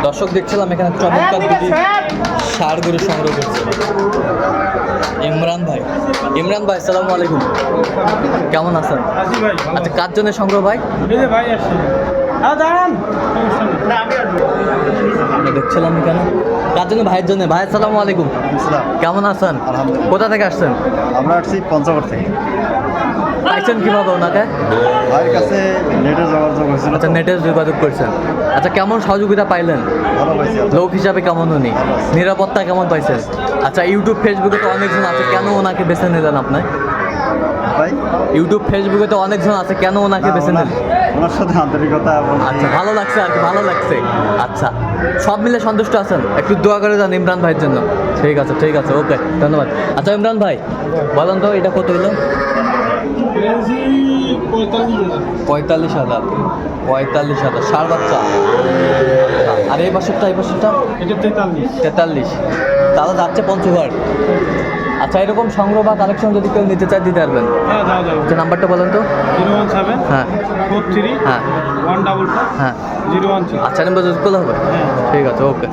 দর্শক দেখছিলাম এখানে চমৎকার দুটি ষাঁড় গরু সংগ্রহ করছে ইমরান ভাই। ইমরান ভাই আসসালামু আলাইকুম, কেমন আছেন? আচ্ছা, কার জন্য সংগ্রহ ভাই? দেখছিলাম এখানে কার জন্য? ভাইয়ের জন্য। ভাই আসসালামু আলাইকুম, কেমন আছেন? আলহামদুলিল্লাহ। কোথা থেকে আসছেন? আমরা আসছি পঞ্চগড় থেকে। পাইছেন কিভাবে ওনাকে? ভাইয়ের কাছে নেটে যোগাযোগ হয়েছিল। আচ্ছা, নেটে যোগাযোগ করছেন। আচ্ছা, কেমন সহযোগিতা পাইলেন? ভালো পাইছি। লোক হিসাবে কেমন উনি? নিরাপত্তা কেমন পাইছেন? আচ্ছা, ইউটিউব ফেসবুকে তো অনেকজন আছে, কেন ওনাকে বেছে নিলেন আপনি? ভাই ইউটিউব ফেসবুকে তো অনেকজন আছে, কেন ওনাকে বেছে নিলেন? ওনার সাথে আন্তরিকতা এবং আচ্ছা, ভালো লাগছে আর কি, ভালো লাগছে। আচ্ছা, সব মিলে সন্তুষ্ট আছেন? একটু দোয়া করে যান ইমরান ভাইয়ের জন্য। ঠিক আছে, ঠিক আছে, ওকে, ধন্যবাদ। আচ্ছা ইমরান ভাই, বলেন তো এটা কত হইলো? 45,000। 45,000 ষাঁড় বাচ্চা। আর এই বছরটা 43। তাহলে যাচ্ছে পঞ্চগড়। আচ্ছা, এরকম সংগ্রহ বা কালেকশন যদি কেউ নিতে চায় দিতে পারবেন? আচ্ছা, নাম্বারটা বলেন তো। 017 হ্যাঁ 43 হ্যাঁ 155 হ্যাঁ 016। আচ্ছা, নাম্বার যদি করলে হবে। ঠিক আছে, ওকে।